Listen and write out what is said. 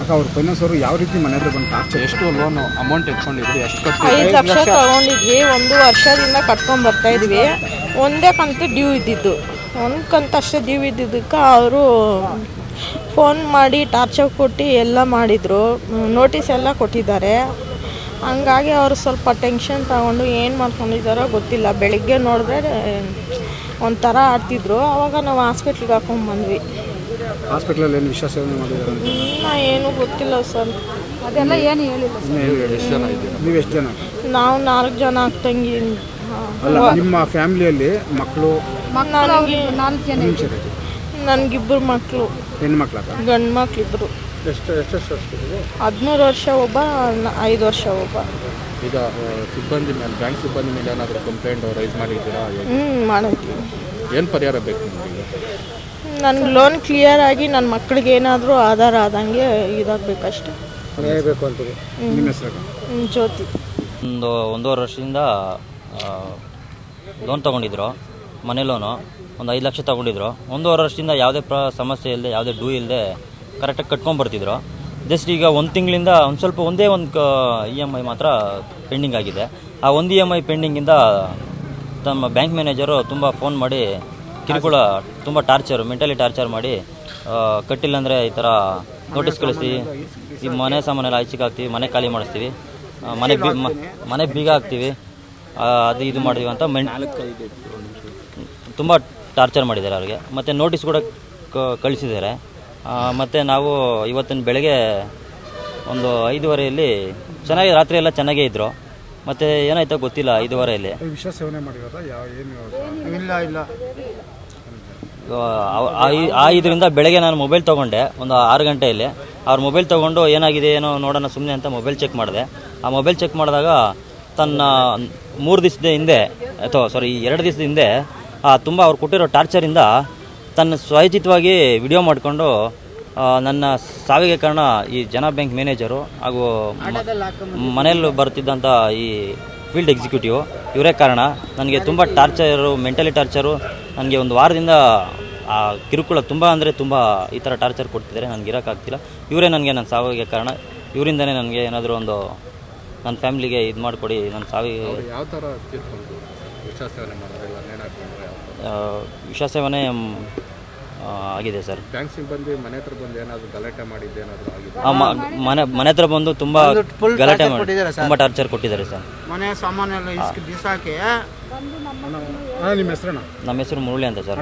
ಅಕ್ಕ ಅವ್ರ ಫೈನಾನ್ಸ್ ಅವರು ಯಾವ ರೀತಿ ಮನೆ ಹತ್ರ ಬಂದು ಟಾರ್ಚರ್ ಎಷ್ಟು ಲೋನ್ ಅಮೌಂಟ್ ಎತ್ಕೊಂಡಿದ್ರಿ, ಎಷ್ಟು ಕಟ್ಟಿ? 5 ಲಕ್ಷ ತಗೊಂಡಿದ್ವಿ. 1 ವರ್ಷದಿಂದ ಕಟ್ಕೊಂಡು ಬರ್ತಾ ಇದ್ವಿ. ಒಂದೇ ಕಂತು ಡ್ಯೂ ಇದ್ದಿದ್ದು, ಒಂದು ಕಂತು ಅಷ್ಟೇ ಡ್ಯೂ ಇದ್ದಿದ್ದಕ್ಕೆ ಅವರು ಫೋನ್ ಮಾಡಿ ಟಾರ್ಚರ್ ಕೊಟ್ಟು ಎಲ್ಲ ಮಾಡಿದರು, ನೋಟಿಸ್ ಎಲ್ಲ ಕೊಟ್ಟಿದ್ದಾರೆ. ಹಂಗಾಗಿ ಅವರು ಸ್ವಲ್ಪ ಟೆನ್ಷನ್ ತಗೊಂಡು ಏನು ಮಾಡ್ಕೊಂಡಿದ್ದಾರೋ ಗೊತ್ತಿಲ್ಲ. ಬೆಳಿಗ್ಗೆ ನೋಡಿದ್ರೆ ಒಂಥರ ಆಡ್ತಿದ್ರು. ಆವಾಗ ನಾವು ಹಾಸ್ಪಿಟ್ಲಿಗೆ ಹಾಕೊಂಡ್ಬಂದ್ವಿ. ಹಾಸ್ಪಿಟ್ಲಲ್ಲಿ ಏನು ವಿಷಯ ಸೇವನೆ ಮಾಡಿದ್ದಾರೆ ಏನೂ ಗೊತ್ತಿಲ್ಲ ಸರ್, ಅದೆಲ್ಲ ಏನು ಹೇಳಿಲ್ಲ. ಎಷ್ಟು ಜನ ಇದ್ದೀರಾ? ನೀವು ಎಷ್ಟು ಜನ? ನಾವು 4 ಜನ ಆಗ್ತಂಗಿ. ಅಲ್ಲ, ನಿಮ್ಮ ಫ್ಯಾಮಿಲಿಯಲ್ಲಿ ಮಕ್ಕಳು? ನನಗೆ 4 ಜನ. ನನಗಿಬ್ಬರು ಮಕ್ಕಳು, ಹೆಣ್ಣು ಮಕ್ಕಳಕ್ಕ? ಗಂಡು ಮಕ್ಕಳಿಬ್ಬರು. ಎಷ್ಟು 13 ವರ್ಷ ಒಬ್ಬ, 5 ವರ್ಷ ಒಬ್ಬ. ಈಗ ಸಿಬ್ಬಂದಿ ಮೇಲೆ, ಬ್ಯಾಂಕ್ ಸಿಬ್ಬಂದಿ ಮೇಲೆ ಏನಾದರೂ ಕಂಪ್ಲೇಂಟ್ ರೈಸ್ ಮಾಡಿದ್ದೀರಾ? ಮಾಡಿದ್ವಿ. ಏನು ಪರಿಹಾರ ಬೇಕು ನಿಮಗೆ? ನನಗೆ ಲೋನ್ ಕ್ಲಿಯರ್ ಆಗಿ ನನ್ನ ಮಕ್ಕಳಿಗೆ ಏನಾದರೂ ಆಧಾರ ಆದಂಗೆ ಇದಾಗಬೇಕಷ್ಟೆ. ಬೇಕು ಅಂತೀವಿ. ನಿಮ್ಮ ಹೆಸರು? ಜ್ಯೋತಿ. 1.5 ವರ್ಷದಿಂದ ಲೋನ್ ತೊಗೊಂಡಿದ್ರು, ಮನೆ ಲೋನು ಒಂದು 5 ಲಕ್ಷ ತೊಗೊಂಡಿದ್ರು. 1.5 ವರ್ಷದಿಂದ ಯಾವುದೇ ಸಮಸ್ಯೆ ಇಲ್ಲದೆ, ಯಾವುದೇ ಡ್ಯೂ ಇಲ್ಲದೆ ಕರೆಕ್ಟಾಗಿ ಕಟ್ಕೊಂಡ್ಬರ್ತಿದ್ರು. ಜಸ್ಟ್ ಈಗ 1 ತಿಂಗಳಿಂದ ಒಂದೇ ಒಂದು EMI ಮಾತ್ರ ಪೆಂಡಿಂಗ್ ಆಗಿದೆ. ಆ ಒಂದು EMI ಪೆಂಡಿಂಗಿಂದ ತಮ್ಮ ಬ್ಯಾಂಕ್ ಮ್ಯಾನೇಜರು ತುಂಬ ಫೋನ್ ಮಾಡಿ ಕಿರುಕುಳ, ತುಂಬ ಮೆಂಟಲಿ ಟಾರ್ಚರ್ ಮಾಡಿ, ಕಟ್ಟಿಲ್ಲ ಅಂದರೆ ಈ ಥರ ನೋಟಿಸ್ ಕಳಿಸಿ, ಈ ಮನೆ ಸಾಮಾನೆಲ್ಲ ಆಚೆಗೆ ಹಾಕ್ತೀವಿ, ಮನೆ ಖಾಲಿ ಮಾಡಿಸ್ತೀವಿ, ಮನೆ ಬೀಗ ಹಾಕ್ತೀವಿ, ಅದು ಇದು ಮಾಡಿದ್ವಿ ಅಂತ ತುಂಬ ಟಾರ್ಚರ್ ಮಾಡಿದ್ದಾರೆ ಅವ್ರಿಗೆ. ಮತ್ತು ನೋಟಿಸ್ ಕೂಡ ಕಳಿಸಿದ್ದಾರೆ. ಮತ್ತು ನಾವು ಇವತ್ತಿನ ಬೆಳಗ್ಗೆ ಒಂದು 5:15 ಚೆನ್ನಾಗಿ, ರಾತ್ರಿ ಎಲ್ಲ ಚೆನ್ನಾಗೇ ಇದ್ದರು. ಮತ್ತು ಏನಾಯ್ತೋ ಗೊತ್ತಿಲ್ಲ, 5:15 ವಿಷಯ ಸೇವನೆ ಮಾಡಿರೋದ? ಇಲ್ಲ. ಇದರಿಂದ ಬೆಳಗ್ಗೆ ನಾನು ಮೊಬೈಲ್ ತೊಗೊಂಡೆ ಒಂದು 6 ಗಂಟೆಯಲ್ಲಿ. ಅವ್ರ ಮೊಬೈಲ್ ತೊಗೊಂಡು ಏನಾಗಿದೆ ಏನೋ ನೋಡೋಣ ಸುಮ್ಮನೆ ಅಂತ ಮೊಬೈಲ್ ಚೆಕ್ ಮಾಡಿದೆ. ಆ ಮೊಬೈಲ್ ಚೆಕ್ ಮಾಡಿದಾಗ ತನ್ನ 2 ದಿವಸದ ಹಿಂದೆ ತುಂಬ ಅವ್ರು ಕೊಟ್ಟಿರೋ ಟಾರ್ಚರಿಂದ ತನ್ನ ಸ್ವಯಚಿತವಾಗಿ ವಿಡಿಯೋ ಮಾಡಿಕೊಂಡು ನನ್ನ ಸಾವಿಗೆ ಕಾರಣ ಈ ಜನ ಬ್ಯಾಂಕ್ ಮ್ಯಾನೇಜರು ಹಾಗೂ ಮನೆಯಲ್ಲಿ ಬರ್ತಿದ್ದಂಥ ಈ ಫೀಲ್ಡ್ ಎಕ್ಸಿಕ್ಯೂಟಿವ್ ಇವರೇ ಕಾರಣ. ನನಗೆ ತುಂಬ ಟಾರ್ಚರು, ಮೆಂಟಲಿ ಟಾರ್ಚರು. ನನಗೆ 1 ವಾರದಿಂದ ಆ ಕಿರುಕುಳ ತುಂಬ ಅಂದರೆ ತುಂಬ ಈ ಥರ ಟಾರ್ಚರ್ ಕೊಡ್ತಿದ್ದಾರೆ. ನನಗೆ ಇರೋಕ್ಕಾಗ್ತಿಲ್ಲ. ಇವರೇ ನನಗೆ ನನ್ನ ಸಾವಿಗೆ ಕಾರಣ. ಇವರಿಂದನೇ ನನಗೆ ಏನಾದರೂ ಒಂದು ನನ್ನ ಫ್ಯಾಮಿಲಿಗೆ ಇದು ಮಾಡಿಕೊಡಿ. ನನ್ನ ಸಾವಿಗೆ ಯಾವ ಥರ ತೀರ್ಕೊಂಡು ವಿಷ ಸೇವನೆ ಮಾಡೋದಿಲ್ಲ, ವಿಷ ಸೇವನೆ ಆಗಿದೆ ಸರ್. ಬ್ಯಾಂಕ್ ಸಿಬ್ಬಂದಿ ಮನೆ ಹತ್ರ ಬಂದು ಏನಾದರೂ ಗಲಾಟೆ ಮಾಡಿದ್ದು ಏನಾದರೂ ಆಗಿದೆ? ಮನೆ ಹತ್ರ ಬಂದು ತುಂಬ ಗಲಾಟೆ ಮಾಡಿ ತುಂಬ ಟಾರ್ಚರ್ ಕೊಟ್ಟಿದ್ದಾರೆ ಸರ್. ಮನೆ ಸಾಮಾನೆಲ್ಲ ಬಿಸಾಕಿ. ನಿಮ್ಮ ಹೆಸರು? ನಮ್ಮ ಹೆಸರು ಮುರಳಿ ಅಂತ ಸರ್.